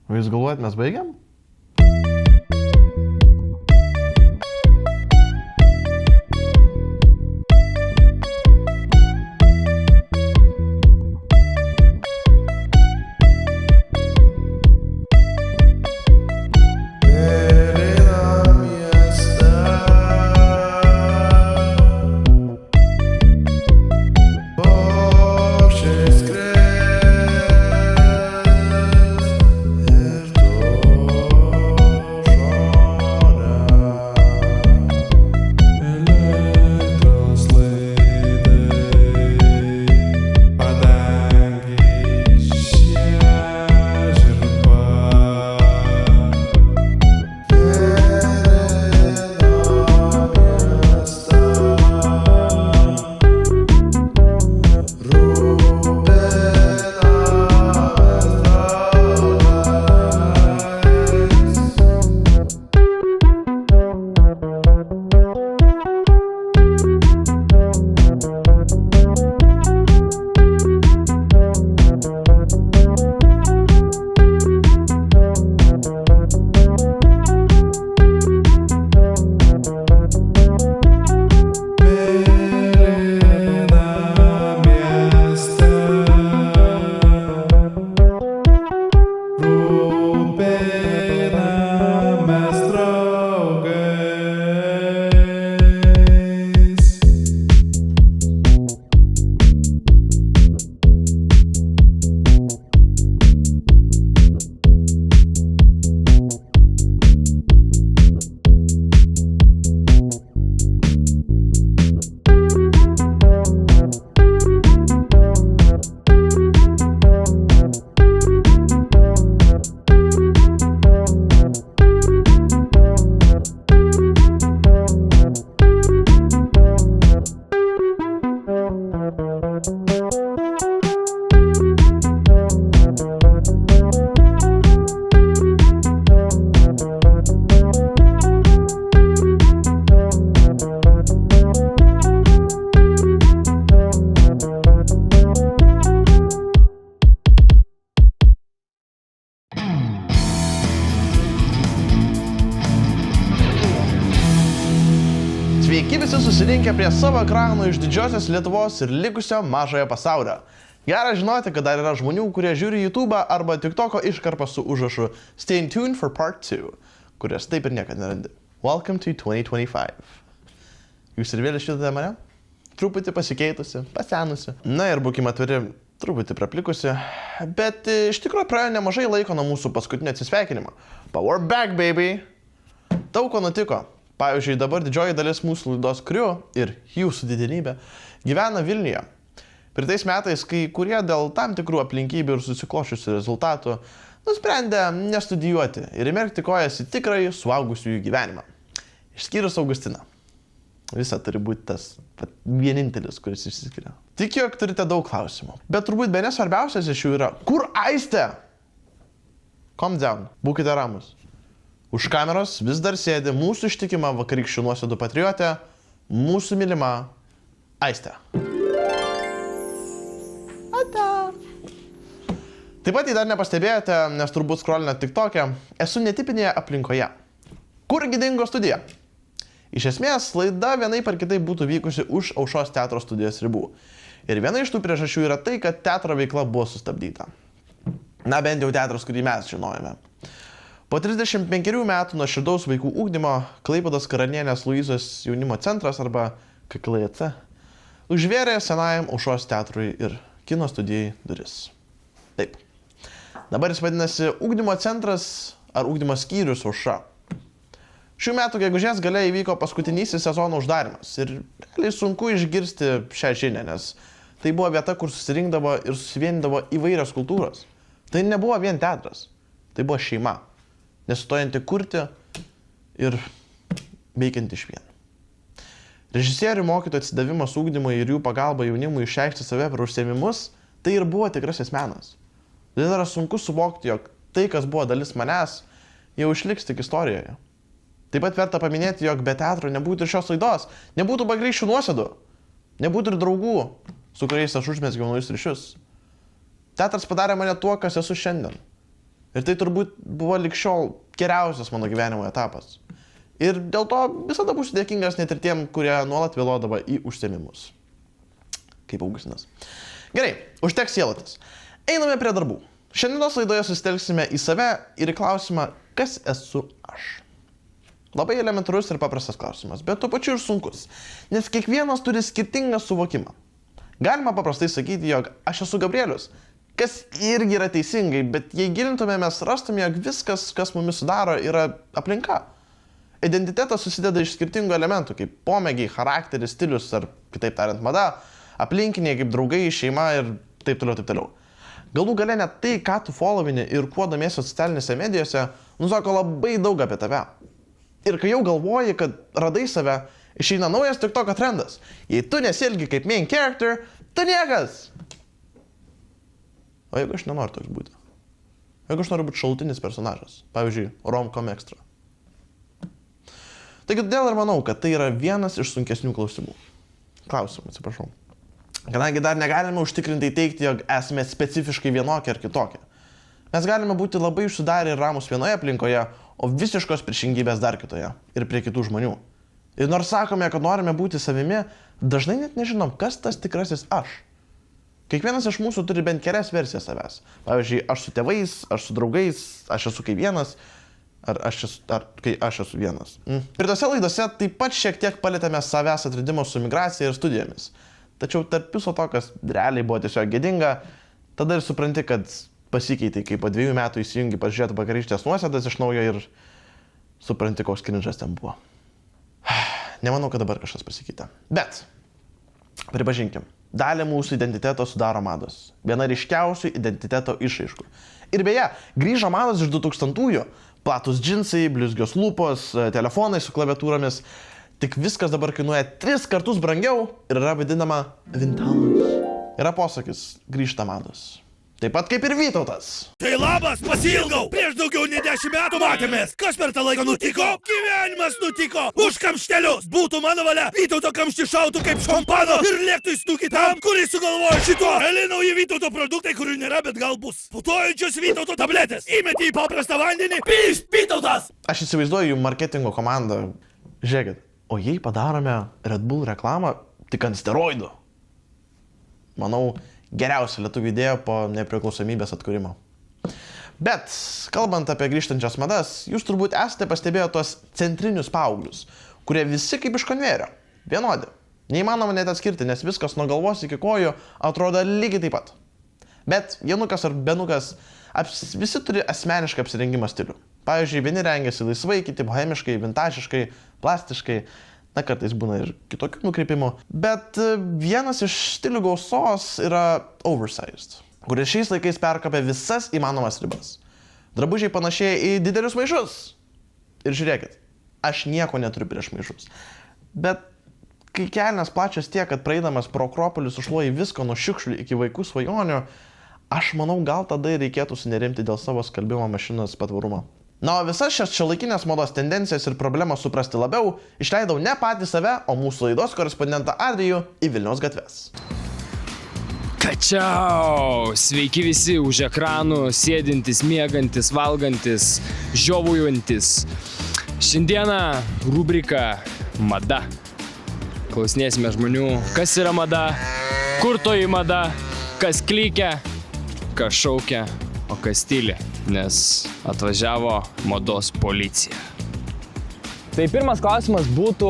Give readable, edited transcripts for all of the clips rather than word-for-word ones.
O jūs galvojat, mes baigiam? Sveiki visi susirinkę prie savo ekranų iš didžiosios Lietuvos ir likusio mažojo pasaulio. Gera žinoti, kad dar yra žmonių, kurie žiūri YouTube'ą arba TikTok'o iškarpą su užrašu Stay tuned for part 2, kurias taip ir niekada nerandi. Welcome to 2025. Jūs ir vėl išvydote mane? Truputį pasikeitusi, pasenusi. Na ir būkime atviri, truputį praplikusi. Bet iš tikrųjų praėjo nemažai laiko nuo mūsų paskutinio atsisveikinimo. But we're back, baby! Daug ko nutiko. Pavyzdžiui, dabar didžioji dalis mūsų laidos kriu ir jūsų didenybė gyvena Vilniuje. Pritais metais, kai kurie dėl tam tikrų aplinkybių ir susiklošiusių rezultatų nusprendė nestudijuoti ir įmerkti kojas į tikrąjį suaugusiųjų gyvenimą. Išskyrus Augustiną. Visa turi būti tas vienintelis, kuris išsiskiria. Tikiu, jog turite daug klausimų. Bet turbūt bene svarbiausias iš jų yra: kur Aistė? Calm down, būkite ramus. Už kameros vis dar sėdi mūsų ištikima vakarykščių nuosėdų patriotė, mūsų mylima Aistė. Ata. Taip pat, jei dar nepastebėjote, nes turbūt scrollinate TikTok'e, esu netipinėje aplinkoje. Kurgi dingo studija? Iš esmės, laida vienaip ar kitaip būtų vykusi už Aušros teatro studijos ribų. Ir viena iš tų priežasčių yra tai, kad teatro veikla buvo sustabdyta. Na, bent jau teatras, kurį mes žinojame. Po 35 metų nuo širdaus vaikų ugdymo Klaipėdos Karalienės Luizos jaunimo centras arba KKLC užvėrė senajam Aušros teatrui ir kino studijai duris. Taip. Dabar jis vadinasi Ugdymo centras ar Ugdymo skyrius Aušra. Šių metų gegužės gale įvyko paskutinysis sezono uždarimas ir realiai sunku išgirsti šią žinią, nes tai buvo vieta, kur susirinkdavo ir susivienydavo įvairios kultūros. Tai nebuvo vien teatras, tai buvo šeima. Nesustojanti kurti ir veikianti išvien. Režisierių mokytojų atsidavimas ugdymui ir jų pagalba jaunimui išreikšti save per užsiėmimus, tai ir buvo tikrasis menas. Tai yra sunku suvokti, jog tai, kas buvo dalis manęs, jau išliks tik istorijoje. Taip pat verta paminėti, jog be teatro nebūtų ir šios laidos, nebūtų vakarykščių nuosėdų, nebūtų ir draugų, su kuriais aš užmezgiau naujus ryšius. Teatras padarė mane tuo, kas esu šiandien. Ir tai turbūt buvo lik šiol geriausias mano gyvenimo etapas. Ir dėl to visada būsiu dėkingas net ir tiem, kurie nuolat vėluodavo į užsiėmimus. Kaip Augustinas. Gerai, užteks sielatis. Einame prie darbų. Šiandienos laidoje susitelksime į save ir į klausimą, kas esu aš. Labai elementarus ir paprastas klausimas, bet tuo pačiu ir sunkus, nes kiekvienas turi skirtingą suvokimą. Galima paprastai sakyti, jog aš esu Gabrielius, kas irgi yra teisingai, bet jei gilintumėmės, rastume, jog viskas, kas mumis sudaro, yra aplinka. Identitetas susideda iš skirtingų elementų, kaip pomėgiai, charakteris, stilius ar, kitaip tariant, mada, aplinkiniai kaip draugai, šeima ir taip toliau, taip toliau. Galų gale net tai, ką tu followini ir kuo domiesi socialinėse medijose, nusako labai daug apie tave. Ir kai jau galvoji, kad radai save, išeina naujas TikToko trendas. Jei tu nesielgi kaip main character, tu niekas. O jeigu aš nenoriu toks būti? Jeigu aš noriu būti šalutinis personažas, pavyzdžiui, rom-com extra. Taigi todėl ir manau, kad tai yra vienas iš sunkesnių klausimų. Atsiprašau. Kadangi dar negalime užtikrintai teigti, jog esame specifiškai vienokie ar kitokie. Mes galime būti labai užsidarę ir ramus vienoje aplinkoje, o visiškos priešingybės dar kitoje ir prie kitų žmonių. Ir nors sakome, kad norime būti savimi, dažnai net nežinom, kas tas tikrasis aš. Kiekvienas iš mūsų turi bent kelias versijas savęs. Pavyzdžiui, aš su tėvais, aš su draugais, aš esu kaip vienas, kai aš esu vienas. Ir tose laidose taip pat šiek tiek palėtėme savęs atradimo su migracija ir studijomis. Tačiau tarp viso to, kas realiai buvo tiesiog gėdinga, tada ir supranti, kad pasikeitė, kai po 2 metų įsijungi pažiūrėti vakarykštės nuosėdas iš naujo ir supranti, koks cringe'as ten buvo. Nemanau, kad dabar kažkas pasikeitė. Bet, pripažinkim, dalį mūsų identiteto sudaro mados. Viena ryškiausių identiteto išraiškų. Ir beje, grįžo mados iš 2000-ųjų. Platus džinsai, blizgios lūpos, telefonai su klaviatūromis. Tik viskas dabar kainuoja 3 kartus brangiau ir yra vadinama vintage. Yra posakis, grįžta mados. Taip pat kaip ir Vytautas. Tai labas, pasiilgau! Prieš daugiau nei 10 metų matėmės. Kas per tą laiką nutiko? Gyvenimas nutiko! Už kamštelius! Būtų mano valia, Vytauto kamštį šautų kaip šampano ir lėktų į snukį tam, kuris sugalvojo šito. Keli nauji Vytauto produktai, kurių nėra, bet gal bus. Putojančios Vytauto tabletės. Įmeti į paprastą vandenį. Pyšt, Vytautas! Aš įsivaizduoju jų marketingo komandą. Žiūrėkit, o jei padarome Red Bull reklamą tik ant steroidų? Manau, geriausia lietuvių idėja po nepriklausomybės atkūrimo. Bet, kalbant apie grįžtančias madas, jūs turbūt esate pastebėję tuos centrinius paauglius, kurie visi kaip iš konvejerio, vienodi. Neįmanoma net atskirti, nes viskas nuo galvos iki kojų atrodo lygiai taip pat. Bet Janukas ar Benukas visi turi asmenišką apsirengimo stilių. Pavyzdžiui, vieni rengiasi laisvai, kiti bohemiškai, vintažiškai, plastiškai. Na, kartais būna ir kitokių nukreipimų. Bet vienas iš stilių gausos yra oversized, kuris šiais laikais perkopia visas įmanomas ribas. Drabužiai panašėja į didelius maišus. Ir žiūrėkit, aš nieko neturiu prieš maišus. Bet kai kelnes plačios tiek, kad praeidamas pro Akropolį sušluoji visko nuo šiukšlių iki vaikų svajonių, aš manau, gal tada reikėtų sunerimti dėl savo skalbimo mašinos patvarumo. Na, o visas šias šiuolaikinės mados tendencijas ir problemas suprasti labiau išleidau ne patį save, o mūsų laidos korespondentą Adrijų į Vilniaus gatves. Kačiau! Sveiki visi už ekranų, sėdintis, miegantis, valgantis, žiovaujantis. Šiandieną rubrika Mada. Klausinėsime žmonių, kas yra mada, kur toji mada, kas klykia, kas šaukia, o kas tyli, nes atvažiavo mados policija. Tai pirmas klausimas būtų,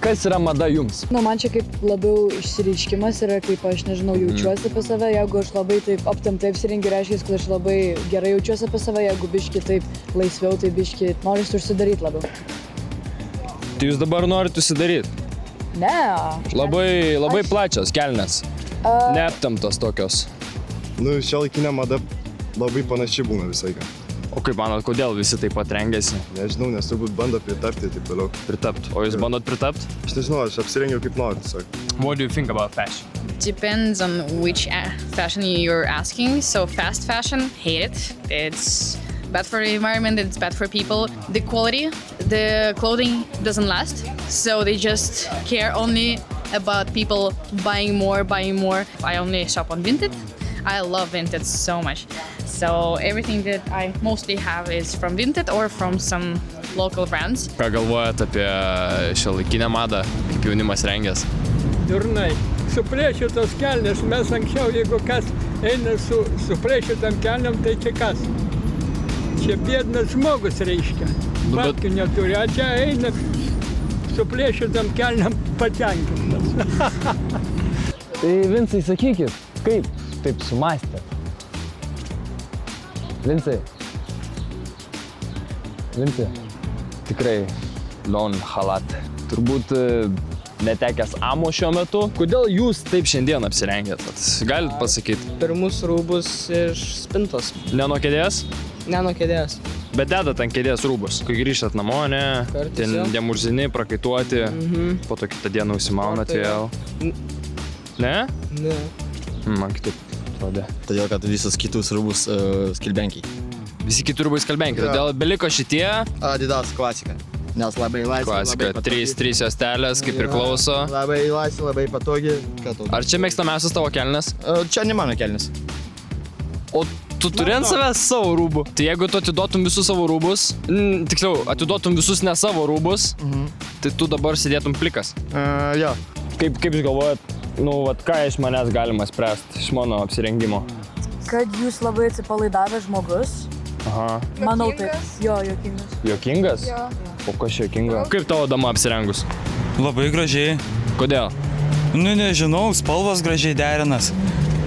kas yra mada jums? Man čia kaip labiau išsireiškimas yra, kaip aš nežinau, jaučiuosi apie save. Jeigu aš labai taip aptemptai apsirengiu, reiškia, kad aš labai gerai jaučiuosi apie save. Jeigu biški taip laisviau, tai biški norisi užsidaryti labiau. Tai jūs dabar norite užsidaryti? Ne. Labai plačios kelnes. Neaptemptos tokios. Šiuolaikinė mada labai panaši būna visai. O kaip manot, kodėl visi taip pat rengiasi? Nežinau, nes turbūt bando pritapti ir taip toliau. Pritapti. O jūs bandot pritapti? Aš nežinau, aš apsirengiau kaip noriu, tiesiog. What do you think about fashion? Depends on which fashion you're asking. So fast fashion, hate it. It's bad for the environment, it's bad for people. The quality, the clothing doesn't last. So they just care only about people buying more. I only shop on Vinted. I love Vinted so much. So everything that I mostly have is from Vinted or from some local brands. Ką galvojat apie šiuolaikinę madą, kaip jaunimas rengias? Durnai. Suplėšytos kelnes, mes anksčiau, jeigu kas eina su suplėšytam kelniam, tai čia kas? Čia biednas žmogus reiškia. Babkių neturi, o čia eina suplėšytam kelniam patenkintas. Tai Vincai, sakykit, kaip taip sumastė? Vincai, tikrai non halat. Turbūt netekęs amo šiuo metu. Kodėl jūs taip šiandien apsirengėt? Galit pasakyti? Pirmus rūbus iš spintos. Ne nuo kėdės? Ne nuo kėdės. Bet dedat ant kėdės rūbus. Kai grįžtat namo, ne? Kartais Ten jo. demurzini, prakaituoti. Po to kitą dieną užsimaunat Tai vėl. Ne? Ne. Man kitaip atrodė. Todėl, kad visus kitus rūbus skilbenkiai. Visi kiti rūbai skalbenki. Todėl beliko šitie. Adidas klasika. Nes labai laisvė, Klasika. Trys juostelės, kaip priklauso. Labai laisvė, labai patogi. Ar čia mėgstamiausias tavo kelnes? Čia ne mano kelnis. O tu turi ant savęs savo rūbų. Tai jeigu tu atiduotum visus savo rūbus, tiksliau, atiduotum visus ne savo rūbus, tai tu dabar sėdėtum plikas. Jo. Kaip jūs galvojat, ką iš manęs galima spręsti, iš mano apsirengimo? Kad jūs labai atsipalaidavęs žmogus. Aha. Manau taip. Jo, juokingas. Juokingas? Jo. O kas juokinga? Kaip tavo dama apsirengus? Labai gražiai. Kodėl? Nu, nežinau, spalvos gražiai derinas.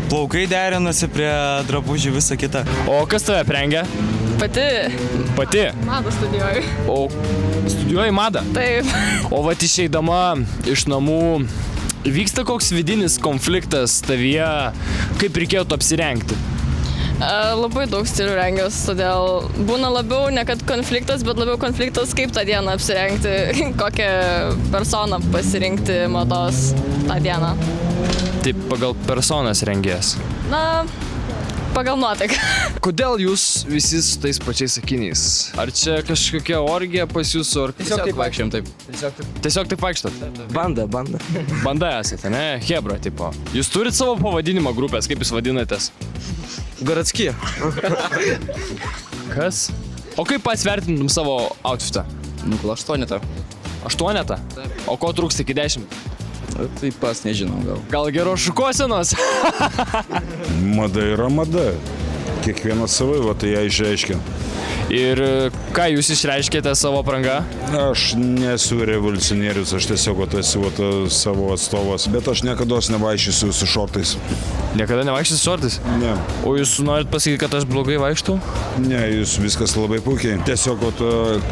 Plaukai derinasi prie drabužių, visą kitą. O kas tave aprengia? Pati? Madą studijuoju. O studijuoji madą? Taip. O vat išeidama iš namų, vyksta koks vidinis konfliktas tavyje, kaip reikėtų apsirengti? Labai daug stilių rengiuosi, todėl būna labiau ne kad konfliktas, bet labiau konfliktas, kaip tą dieną apsirengti, kokią personą pasirinkti mados tą dieną. Taip pagal personas rengies. Na, pagal nuotaiką. Kodėl jūs visi su tais pačiais sakiniais? Ar čia kažkokia orgija pas jūsų, ar Tiesiog taip vaikščiam taip. tiesiog taip vaikštat? Banda. Banda esate, ne? Hebra, tipo. Jūs turit savo pavadinimą grupės, kaip jūs vadinatės? Garatski. Kas? O kaip pats vertintum savo outfitą? Nu, kol 8. 8? O ko trūksta iki 10? Tai pas nežinau gal. Gal geros šukuosenos? Mada yra mada. Kiekvienas savai, va tai ją išreiškia. Ir ką jūs išreiškėte savo apranga? Aš nesu revoliucionierius, aš tiesiog esu savo atstovas, bet aš niekada nevaikščiosiu su šortais. Niekada nevaikščiat su šortais? Ne. O jūs norit pasakyti, kad aš blogai vaikštau? Ne, jūs viskas labai puikiai. Tiesiog,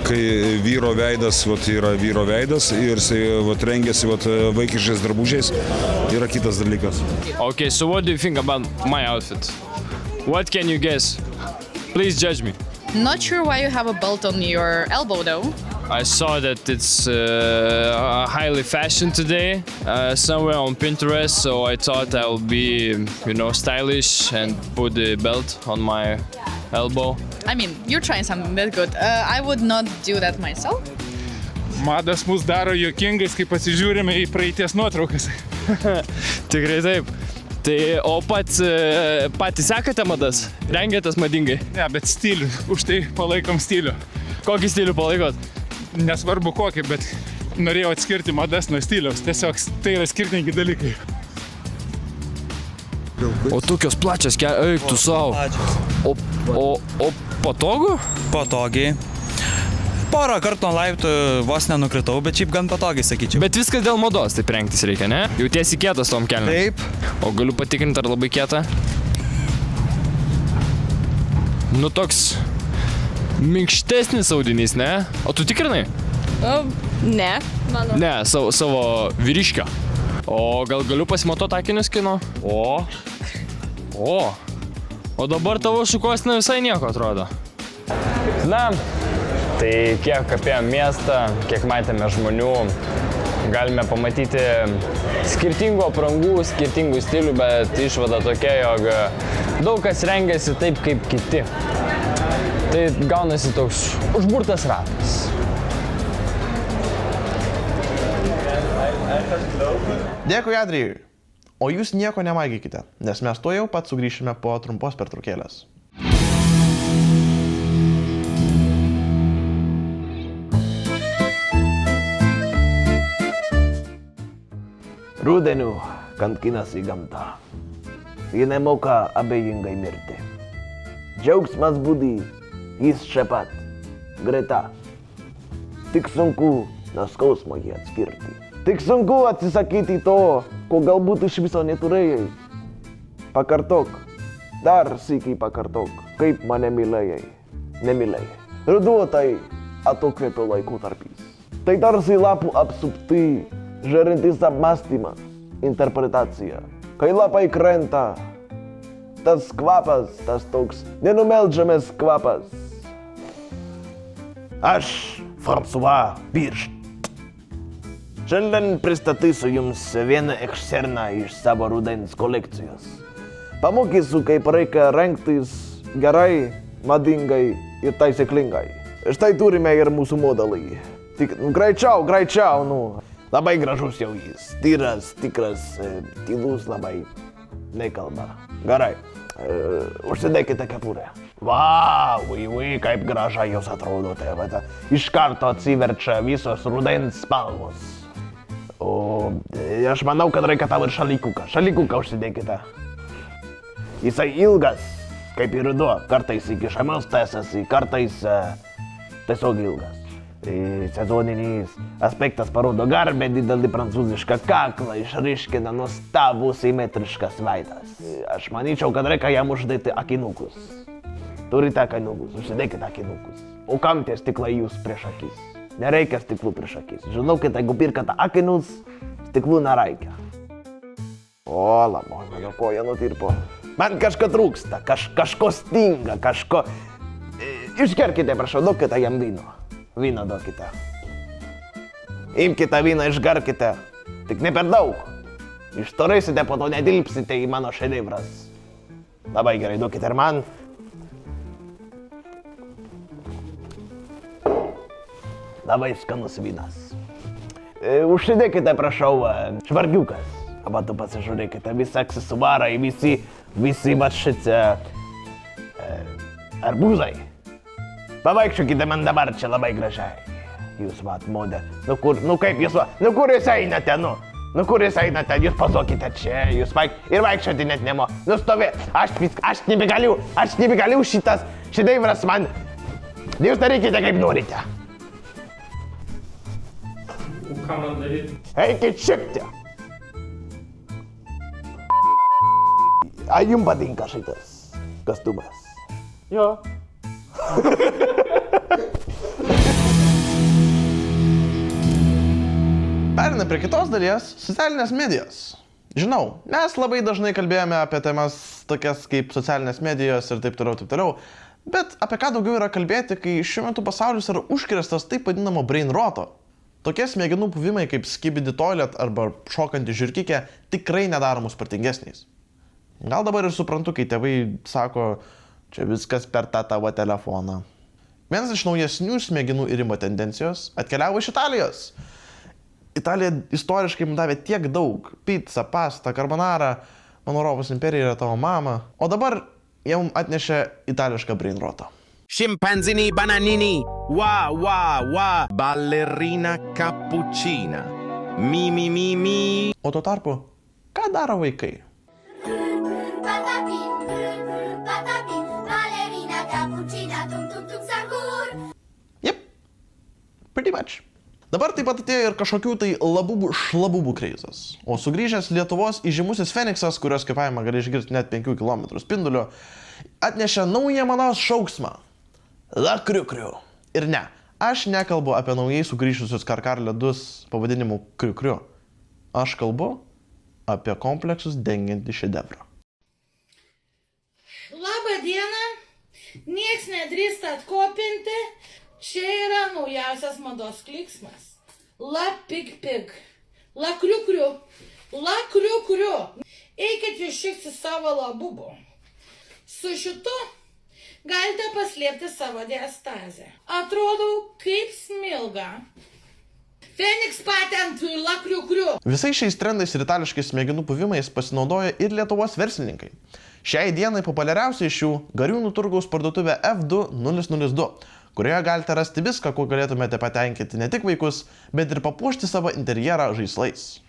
kai vyro veidas yra vyro veidas ir jisai rengiasi vaikiškais drabužiais, yra kitas dalykas. Okay, so what do you think about my outfit? What can you guess? Please judge me. Not sure why you have a belt on your elbow though. I saw that it's highly fashioned today, somewhere on Pinterest, so I thought I would be, stylish and put the belt on my elbow. I mean, you're trying something that good. I would not do that myself. Madas mus daro juokingais, kai pasižiūrime į praeities nuotraukas. Tikrai taip. Tai, o patys sekate madas? Rengiatės madingai? Ne, bet stilių. Už tai palaikom stilių. Kokį stilių palaikot? Nesvarbu kokį, bet norėjau atskirti madas nuo stiliaus. Tiesiog tai yra skirtingi dalykai. O tokios plačios eik tu savo. O patogu? Patogiai. Porą kartų ant laiptų vos nenukritau, bet šiaip gan patogiai, sakyčiau. Bet viskas dėl mados taip rengtis reikia, ne? Jautiesi kietas tom kelniam? Taip. O galiu patikrinti, ar labai kieta? Nu toks minkštesnis audinys, ne? O tu tikrinai? Ne, manau. Ne, savo vyriškio. O gal galiu pasimatuoti akinius kino? O dabar tavo šukuosena visai nieko atrodo. Na, tai kiek apėjom miestą, kiek matėme žmonių, galime pamatyti skirtingų aprangų, skirtingų stilių, bet išvada tokia, jog daug kas rengiasi taip kaip kiti. Tai gaunasi toks užburtas ratas. Dėkui, Adrijui. O jūs nieko nemaigykite, nes mes to jau pat sugrįšime po trumpos pertraukėlės. Rudeniu kankinasi gamta. Ji nemoka abejingai mirti. Džiaugsmas būdi, jis čia pat, greta. Tik sunku nuo skausmo jį atskirti. Tik sunku atsisakyti to, ko galbūt iš viso neturėjai. Pakartok, dar sykį pakartok, kaip mane mylėjai, nemylėjai. Ruduo tai atokvėpio laikotarpis. Tai tarsi lapų apsupti, žėrintis apmąstymas, interpretacija. Kai lapai krenta, tas kvapas, tas toks nenumeldžiamas kvapas. Aš, François Piršt. Šiandien pristatysiu jums vieną eksterną iš savo rudens kolekcijos. Pamokysiu, kaip reikia rengtis gerai, madingai ir taisyklingai. Štai turime ir mūsų modelį. Tik greičiau, Labai gražus jau jis. Tyras, tikras, tylus labai. Nekalba. Gerai. Užsidėkite kepurę. Vau, kaip gražiai jūs atrodote. Iš karto atsiverčia visos rudens spalvos. O aš manau, kad reikia tau ir šalikuką. Šalikuką užsidėkite. Jisai ilgas, kaip ir ruduo. Kartais iki šeimos tęsiasi, kartais tiesiog ilgas. Sezoninis aspektas parodo garbę, didelį prancūzišką kaklą, išryškina nuostabų simetriškas veidas. Aš manyčiau, kad reikia jam uždėti akinukus. Turite akinukus, užsidėkite akinukus. O kam tie stiklai jūs prieš akis? Nereikia stiklų prieš akis. Žinokit, jeigu pirkate akinus, stiklų nereikia. O, mano koja nutirpo. Man kažko trūksta, kažko stinga, kažko... Išgerkite, prašau, duokite jam vyno. Vyno duokite. Imkite vyną, išgarkite. Tik ne per daug. Ištorėsite, po to nedilpsite į mano šedevras. Labai gerai, duokite ir man. Labai skanus vynas. Užsidėkite, prašau, švargiukas. Aba tu pasižiūrėkite, visi aksesuarai, visi šitie arbūzai. Pavaikščiokite man dabar čia labai gražiai. Jūs vat modė. Kur jūs einate, kur jūs einate, jūs pasokite čia, jūs ir vaikščioti net nemo. Nustovė, aš nebegaliu šitas šedevras man. Jūs darykite kaip norite. O ką man daryti? Eikit šiekti. Ar jums patinka šitas kostiumas? Jo. Perina prie kitos dalies – socialinės medijos. Žinau, mes labai dažnai kalbėjome apie temas tokias kaip socialinės medijos ir taip toliau, bet apie ką daugiau yra kalbėti, kai šiuo metu pasaulis yra užkrėstas taip vadinamo brain roto. Tokie smegenų puvimai kaip skibidi toilet arba šokanti žiurkikė tikrai nedaro mus protingesniais. Gal dabar ir suprantu, kai tėvai sako, čia viskas per tą tavo telefoną. Vienas iš naujesnių smegenų irimo tendencijos atkeliavo iš Italijos. Italija istoriškai mums davė tiek daug. Pizza, pasta, carbonara, mano Europos imperija yra tavo mama. O dabar jie mums atnešė itališką brain rotą. Scimpanzini bananini, wa, ballerina cappuccina, mi. O tuo tarpu, ką daro vaikai? Pretty much. Dabar taip pat atėjo ir kažkokių tai šlabubų kreizas. O sugrįžęs Lietuvos įžymusis Feniksas, kurios kvėpavimą gali išgirsti net 5 km spinduliu, atnešė naują mados šauksmą. La kriukriu. Ir ne, aš nekalbu apie naujai sugrįžusius Karkar ledus pavadinimu kriukriu. Aš kalbu apie kompleksus dengiantį šedevrą. Labą dieną, nieks nedrįsta atkopinti. Čia yra naujausias mados klyksmas. La pig. La kriukriu. Eikit iššikti savo labubų. Su šitu galite paslėpti savo diastazę. Atrodo kaip smilga. Feniks patentui la kriukriu. Visais šiais trendais ir itališkais smegenų puvimais pasinaudoja ir Lietuvos verslininkai. Šiai dienai populiariausia iš jų Gariūnų turgaus parduotuvė F2002, kurioje galite rasti viską, kuo galėtumėte patenkinti ne tik vaikus, bet ir papuošti savo interjerą žaislais.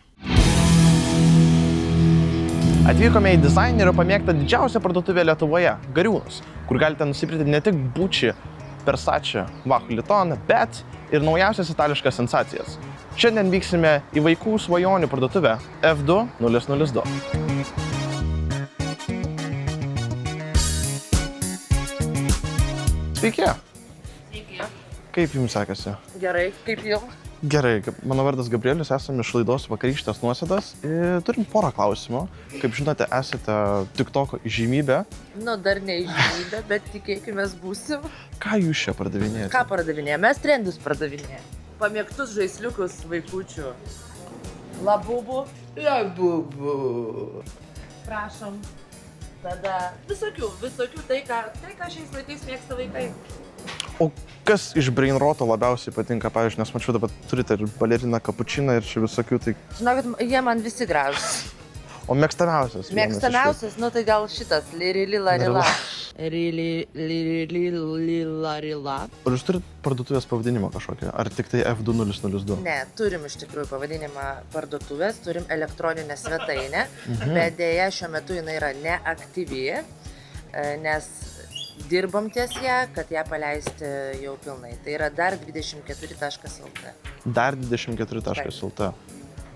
Atvykome į dizainerio pamėgtą didžiausią parduotuvę Lietuvoje – Gariūnus, kur galite nusipirkti ne tik Gucci, Versace, Vachu Vuitton, bet ir naujausias itališkas sensacijas. Šiandien vyksime į vaikų svajonių parduotuvę F2002. Sveiki! Sveiki. Kaip jums sekasi? Gerai, kaip jums? Gerai, mano vardas Gabrielius, esame iš laidos Vakarykštės nuosėdos. Turim porą klausimų. Kaip žinote, esate TikToko įžymybė. Nu, dar ne įžymybė, bet tikėkime būsim. Ką jūs čia pardavinėjate? Ką pardavinėjame? Mes trendus pardavinėjame. Pamėgtus žaisliukus vaikučių. Labubų. Labubų. Prašom. Tada visokių, tai ką šiais laikais mėgsta vaikai. O kas iš Brainroto labiausiai patinka, pavyzdžiui, nes mačiau dabar turite ir baleriną kapučiną ir čia visokių, tai... Žinokit, jie man visi gražus. O mėgstamiausias? Mėgstamiausias, nu tai gal šitas, Lirilarila. Lirilarila. Ar jūs turite parduotuvės pavadinimą kažkokią? Ar tik tai F2002? Ne, turim iš tikrųjų pavadinimą parduotuvės, turim elektroninę svetainę, bet dėja šiuo metu jinai yra neaktyvi, nes dirbom ties ją, kad ją paleisti jau pilnai. Tai yra dar24.lt. Dar24.lt.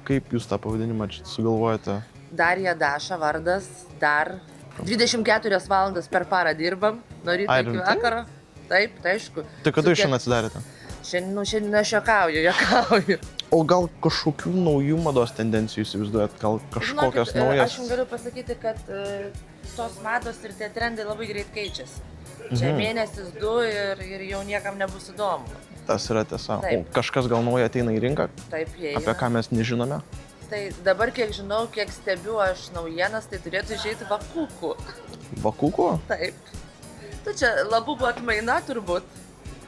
Kaip jūs tą pavadinimą sugalvojate? Darija Daša vardas, dar 24 valandas per parą dirbam, nuo ryto iki vakaro. Taip, tai aišku. Tai kada jūs šiandien atsidarėte? Šiandien aš juokauju. O gal kažkokių naujų mados tendencijų įsivaizduojat? Gal kažkokias naujas? Aš jums galiu pasakyti, kad tos mados ir tie trendai labai greit keičiasi. Čia mėnesis, 2 ir jau niekam nebus įdomu. Tas yra tiesa. O kažkas gal nauja ateina į rinką? Taip, jie yra. Apie ką mes nežinome? Tai dabar, kiek žinau, kiek stebiu aš naujienas, tai turėtų išeiti Vakukų. Vakukų? Taip. Tu čia Labubų atmaina turbūt.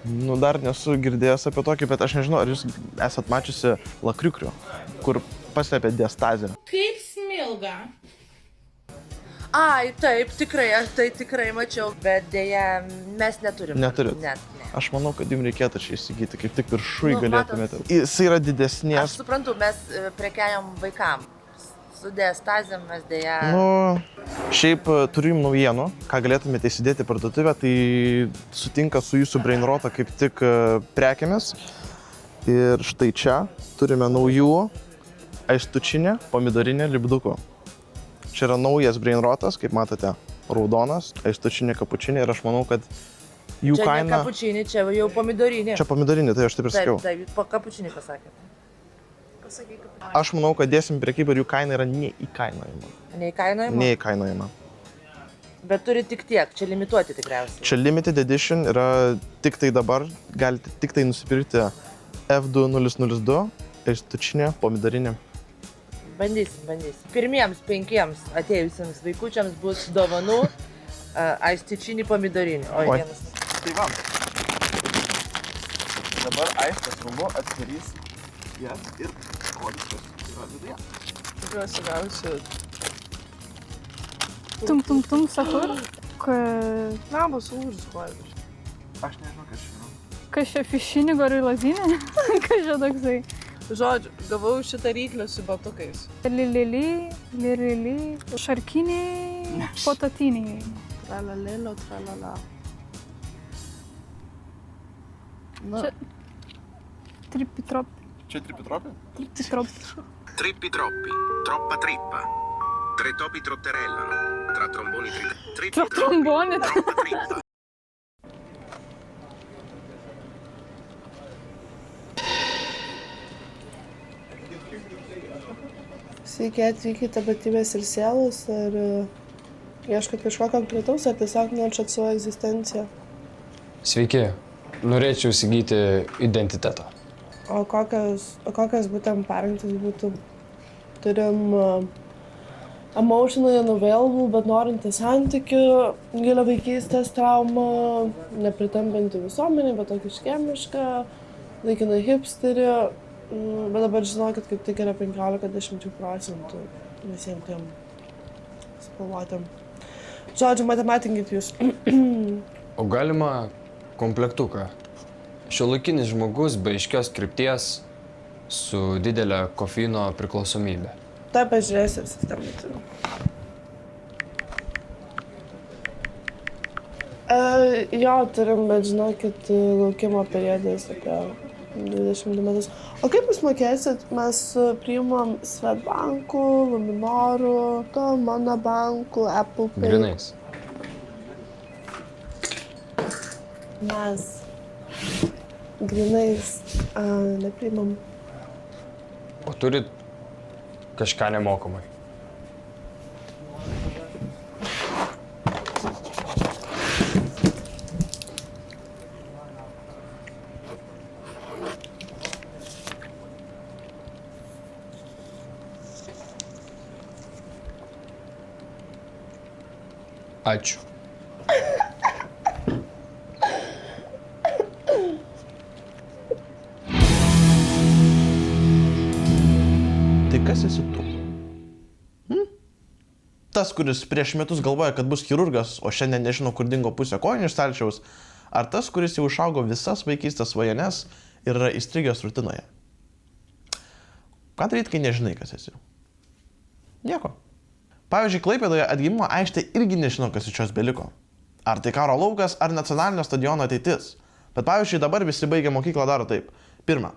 Nu, dar nesu girdėjęs apie tokį, bet aš nežinau, ar jūs esat mačiusi lakriukrių, kur paslėpė diastazę. Kaip smilga. Ai, taip, tikrai, aš tai tikrai mačiau, bet dėja mes neturim. Neturit? Ne. Aš manau, kad jums reikėtų čia įsigyti, kaip tik viršui galėtumėte. Jis yra didesnės. Aš suprantu, mes prekiajam vaikam. Su diastazėm mes dėja... Nu, šiaip turiu jums naujienų, ką galėtumėte įsidėti į parduotuvę, tai sutinka su jūsų Brainroto kaip tik prekėmis. Ir štai čia turime naujų aistučinę pomidorinę lipdukų. Čia yra naujas Brainrotas, kaip matote, raudonas, aistučinė kapučinė ir aš manau, kad jų kaina... Čia ne kapučinė, čia jau pomidorinė. Čia pomidorinė, tai aš taip ir sakiau. Taip, kapučinį pasakėte. Aš manau, kad dėsim prekybą ir jų kaina yra neįkainojama. Neįkainojama? Neįkainojama. Bet turi tik tiek, čia limituoti tikriausiai. Čia limited edition yra tik tai dabar, galite tik tai nusipirkti F2002, aistučinė pomidorinė. Bandysim. Pirmiems 5 atėjusiems vaikučiams bus dovanų aistučinį pomidorinį. Oi. Tai va. Dabar Aistės rūmu atsidarys jas ir rodys, kas yra viduje. Tikiuosi gausiu. Tum, sakur. Labas, užskuoju. Aš nežinau, kas čia yra. Kas čia fišinį gorį lazinė? Kas čia toksai? Žodžiu, gavau šitą ryklę su batukais. Lirili, šarkiniai, potatiniai. Tralalėlio, tralala. Čia trippi-troppi. Čia trippi-troppi? Trippi-troppi. Trippi-troppi, troppa trippa. 3 topi trotterellano, tra tromboni Tra tromboni? troppa trippa. Sveiki atvykę tapatybės ir sielos, ar ieškot kažko konkretaus, ar tiesiog nešat savo egzistenciją? Sveiki, norėčiau įsigyti identitetą. O kokias būtent parengtis būtų? Turim emotionally unavailable, bet norinti santykių, gilio vaikystės traumą, nepritampinti visuomenį, bet tokį škemišką, laikiną hipsterį. Bet dabar žinokit, kaip tik yra 15–10% visiems tiem spalvotėm. Žodžiu, matematinkit jūs. O galima komplektuką? Šiuolaikinis žmogus be aiškios krypties su didelė kofeino priklausomybė. Tai pažiūrėsi ir sistemą turiu. Jo, turim, bet žinokit, laukimo periodas apie 22 metus. O kaip jūs mokėsit? Mes priimam Swedbankų, Luminorų, Monobankų, Apple Pay. Grinais. Mes grinais nepriimam. O turit kažką nemokamai? Ačiū. Tai kas esi tu? Tas, kuris prieš metus galvoja, kad bus chirurgas, o šiandien nežino, kur dingo pusę kojinių iš stalčiaus, ar tas, kuris jau išaugo visas vaikystės svajones ir yra įstrigęs rutinoje? Ką daryti, kai nežinai, kas esi? Nieko. Pavyzdžiui, Klaipėdoje atgimimo aikštė irgi nežino, kas iš jos beliko. Ar tai karo laukas, ar nacionalinio stadiono ateitis. Bet pavyzdžiui, dabar visi baigia mokyklą daro taip. Pirma,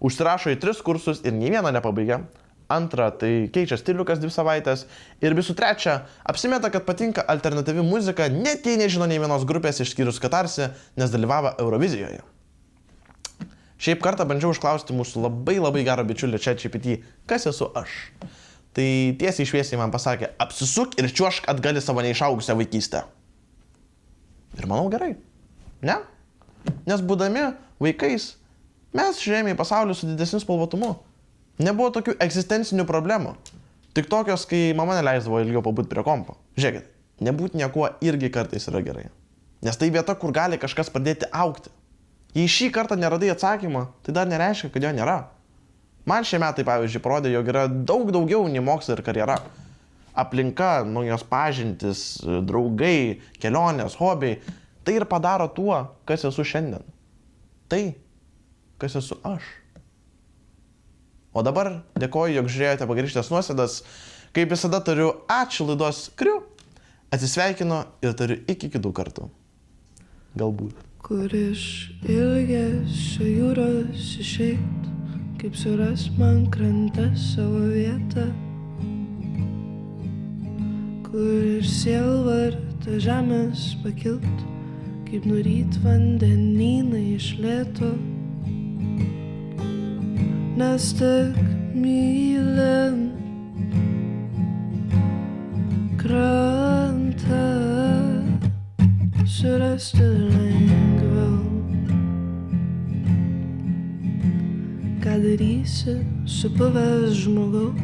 užsirašo į 3 kursus ir nei vieną nepabaigia. Antra, tai keičia stilių kas 2 savaitės. Ir visų trečia, apsimeta, kad patinka alternatyvi muzika, net jei nežino nei vienos grupės išskyrus Katarsi, nes dalyvavo Eurovizijoje. Šiaip kartą bandžiau užklausti mūsų labai gero bičiulio ChatGPT, kas esu aš. Tai tiesiai šviesiai man pasakė, apsisuk ir čiuošk atgal į savo neišaugusią vaikystę. Ir manau gerai. Ne? Nes būdami vaikais, mes žiūrėjome į pasaulį su didesniu spalvotumu. Nebuvo tokių egzistencinių problemų. Tik tokios, kai mama neleisdavo ilgiau pabūti prie kompo. Žiūrėkit, nebūti niekuo irgi kartais yra gerai. Nes tai vieta, kur gali kažkas pradėti augti. Jei šį kartą neradai atsakymą, tai dar nereiškia, kad jo nėra. Man šie metai, pavyzdžiui, parodė, jog yra daug daugiau nei mokslas ir karjera. Aplinka, naujos pažintis, draugai, kelionės, hobiai. Tai ir padaro tuo, kas esu šiandien. Tai, kas esu aš. O dabar dėkoju, jog žiūrėjote Vakarykštės nuosėdas. Kaip visada tariu ačiū laidos kriu. Atsisveikinu ir tariu iki kitų kartų. Galbūt. Kur iš ilgesio jūros išeit, kaip suras man krante savo vietą. Kur iš sielvarto žemės pakilt, kaip nuryt vandenyną iš lėto. Nes tik mylint krantą surasti lengviau. Ką darysi supuvęs žmogau,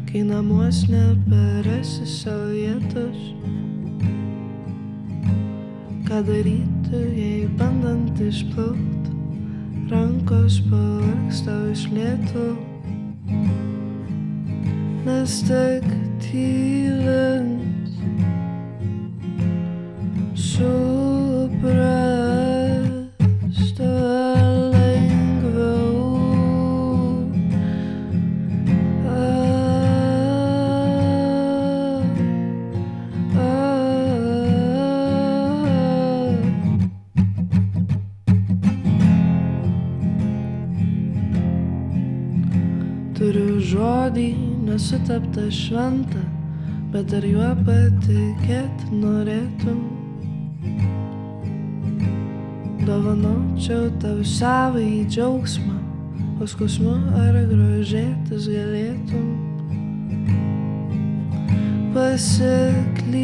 kai namuos neberasi savo vietos? Ką daryti, jei bandant išplaukt, rankos pavargsta iš lėto? Nes tik tylint suprasti lengviau. Turiu žodį nesutaptą šventą, bet ar juo patikėti norėtum? Dovanočiau tau savąjį džiaugsmą, o skausmu ar grožėtis galėtum? Pasiklydai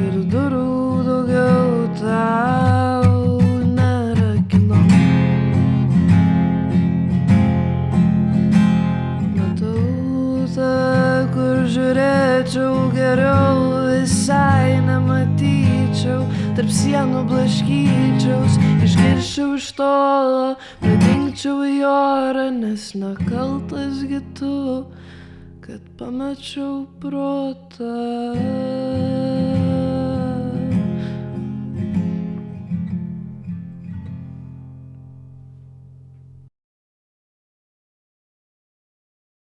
ir durų daugiau tau nerakinu. Kur žiūrėčiau geriau, visai nematyčiau, tarp sienų blaškyčiaus, išgirščiau iš tolo, pradingčiau į orą, nes nekaltas gi tu, kad pamečiau protą.